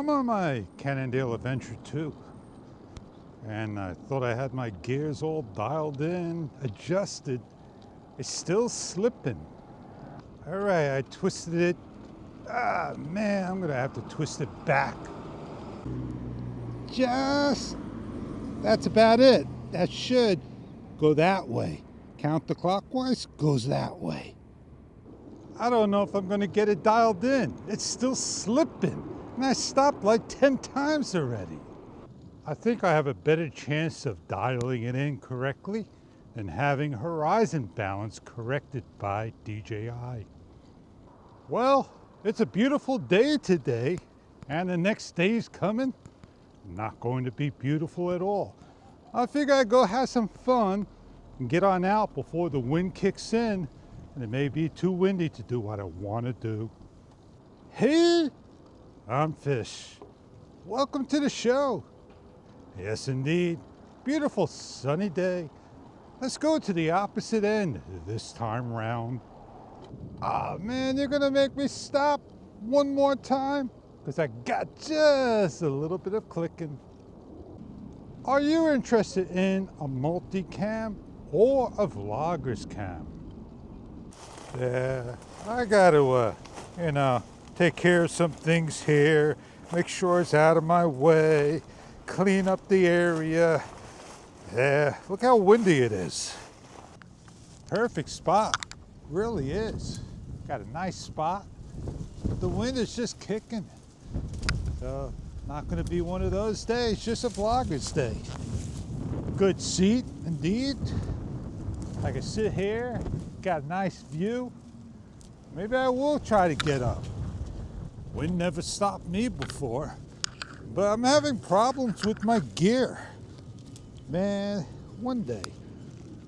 I'm on my Cannondale Adventure 2, and I thought I had my gears all dialed in, adjusted. It's still slipping. All right, I twisted it. Ah, man, I'm gonna have to twist it back. That's about it. That should go that way. Counterclockwise goes that way. I don't know if I'm gonna get it dialed in. It's still slipping. And I stopped like 10 times already. I think I have a better chance of dialing it in correctly than having horizon balance corrected by DJI. Well, it's a beautiful day today, and the next day's coming. Not going to be beautiful at all. I figure I'd go have some fun and get on out before the wind kicks in, and it may be too windy to do what I want to do. Hey, I'm Fish. Welcome to the show. Yes, indeed. Beautiful sunny day. Let's go to the opposite end this time round. Ah, man, you're gonna make me stop one more time because I got just a little bit of clicking. Are you interested in a multicam or a vlogger's cam? Yeah, I gotta, take care of some things here, make sure it's out of my way, clean up the area. Yeah, look how windy it is. Perfect spot, really is. Got a nice spot, but the wind is just kicking. So, not gonna be one of those days, just a vlogger's day. Good seat, indeed. I can sit here, got a nice view. Maybe I will try to get up. Wind never stopped me before, but I'm having problems with my gear. Man, one day,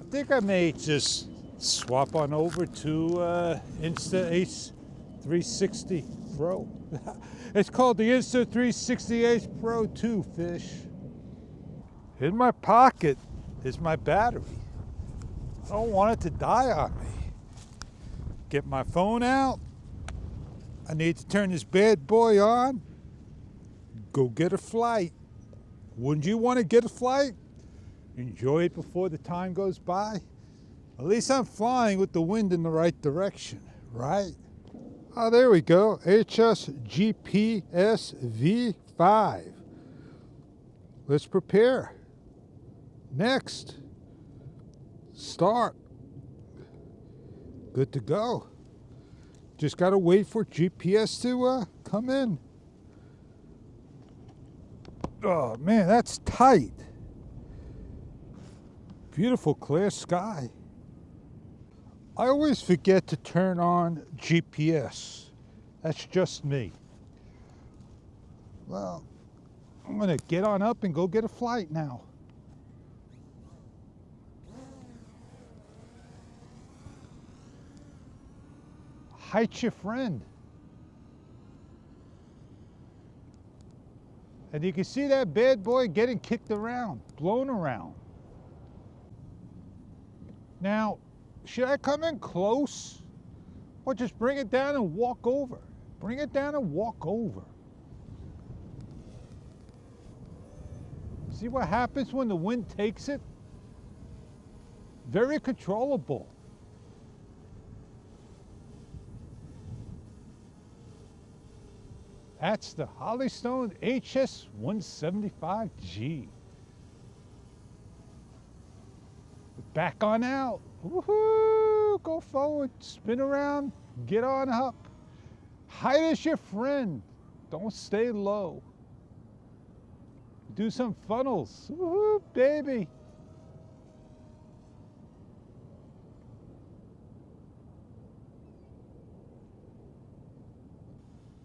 I think I may just swap on over to Insta360 Pro. It's called the Insta360 Pro 2, Fish. In my pocket is my battery. I don't want it to die on me. Get my phone out. I need to turn this bad boy on. Go get a flight. Wouldn't you want to get a flight? Enjoy it before the time goes by. At least I'm flying with the wind in the right direction, right? Oh, there we go. HSGPS V5. Let's prepare. Next. Start. Good to go. Just got to wait for GPS to come in. Oh, man, that's tight. Beautiful clear sky. I always forget to turn on GPS. That's just me. Well, I'm gonna get on up and go get a flight now. Height your friend. And you can see that bad boy getting kicked around, blown around. Now, should I come in close or just bring it down and walk over? Bring it down and walk over. See what happens when the wind takes it? Very controllable. That's the Hollystone HS175G. Back on out. Woohoo! Go forward, spin around, get on up. Height is your friend. Don't stay low. Do some funnels. Woohoo, baby.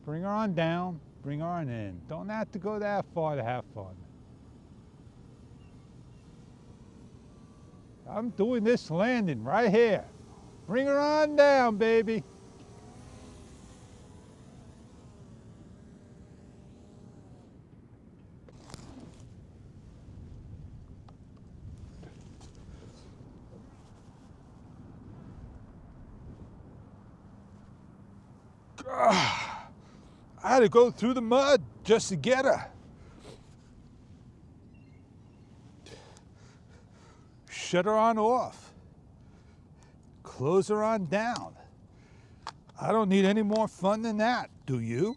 Bring her on down, bring her on in. Don't have to go that far to have fun. I'm doing this landing right here. Bring her on down, baby. I had to go through the mud just to get her. Shut her on off. Close her on down. I don't need any more fun than that, do you?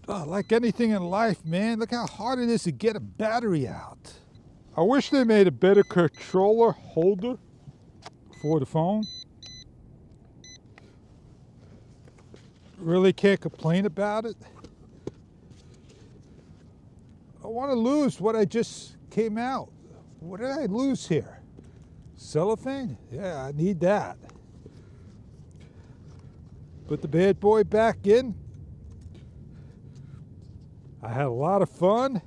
Oh, like anything in life, man, look how hard it is to get a battery out. I wish they made a better controller holder for the phone. Really can't complain about it. I want to lose what I just came out. What did I lose here? Cellophane? Yeah, I need that. Put the bad boy back in. I had a lot of fun.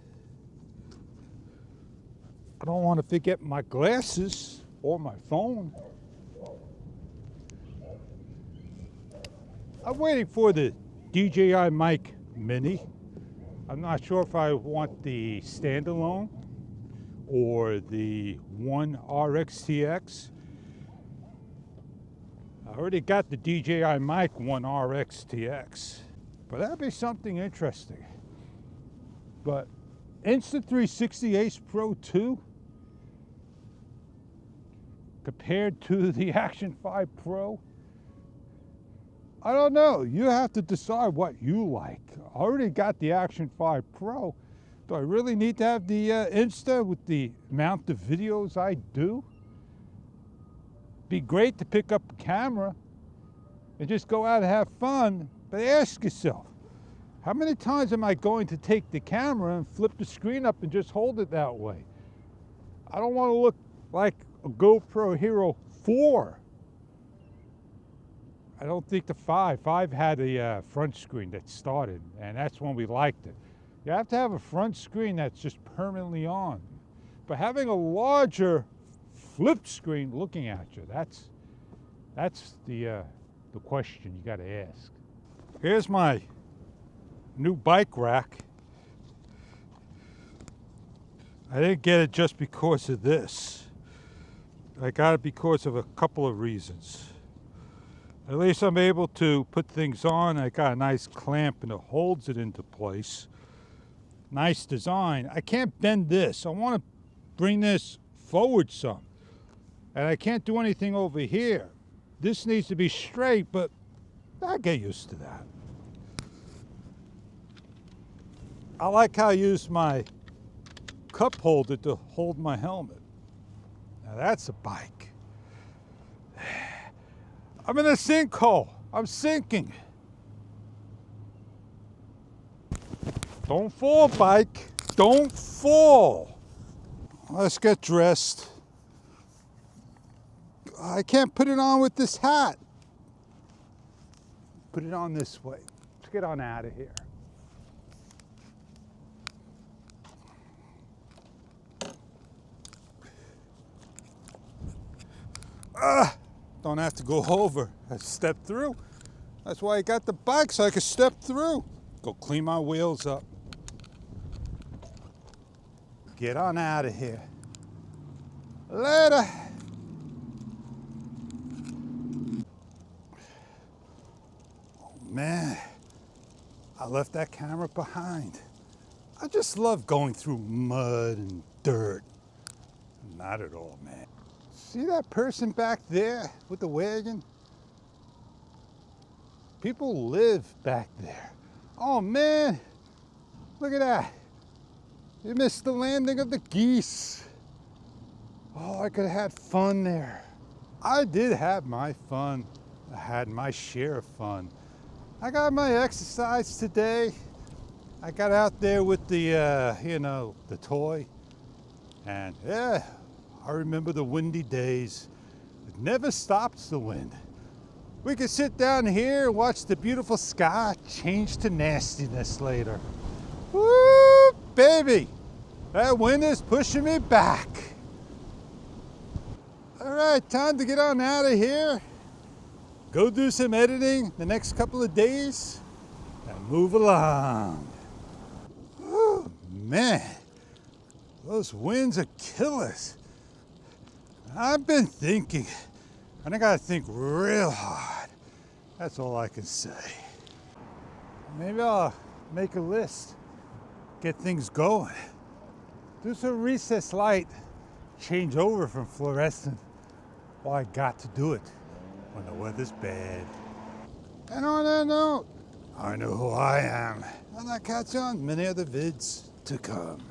I don't want to forget my glasses or my phone. I'm waiting for the DJI Mic Mini. I'm not sure if I want the standalone or the One RXTX. I already got the DJI Mic One RXTX, but that'd be something interesting. But Insta360 Ace Pro 2 compared to the Action 5 Pro, I don't know. You have to decide what you like. I already got the Action 5 Pro. Do I really need to have the Insta with the amount of videos I do? Be great to pick up a camera and just go out and have fun, but ask yourself, how many times am I going to take the camera and flip the screen up and just hold it that way? I don't want to look like a GoPro Hero 4. I don't think the 5 had a front screen that started, and that's when we liked it. You have to have a front screen that's just permanently on. But having a larger flip screen looking at you, that's the question you got to ask. Here's my new bike rack. I didn't get it just because of this. I got it because of a couple of reasons. At least I'm able to put things on. I got a nice clamp and it holds it into place. Nice design. I can't bend this. I want to bring this forward some. And I can't do anything over here. This needs to be straight, but I'll get used to that. I like how I use my cup holder to hold my helmet. Now that's a bike. I'm in a sinkhole. I'm sinking. Don't fall, bike. Don't fall. Let's get dressed. I can't put it on with this hat. Put it on this way. Let's get on out of here. Don't have to go over. I step through. That's why I got the bike, so I can step through. Go clean my wheels up. Get on out of here. Later. Oh man, I left that camera behind. I just love going through mud and dirt. Not at all, man. See that person back there with the wagon? People live back there. Oh man, look at that. You missed the landing of the geese. Oh, I could have had fun there. I did have my fun. I had my share of fun. I got my exercise today. I got out there with the, the toy. And yeah, I remember the windy days. It never stops the wind. We could sit down here and watch the beautiful sky change to nastiness later. Woo, baby, that wind is pushing me back. All right, time to get on out of here. Go do some editing the next couple of days and move along. Oh, man, those winds are killers. I've been thinking, and I gotta think real hard. That's all I can say. Maybe I'll make a list, get things going. Do some recessed light, change over from fluorescent. Well, I got to do it when the weather's bad. And on that note, I know who I am, and I'll catch you on many other vids to come.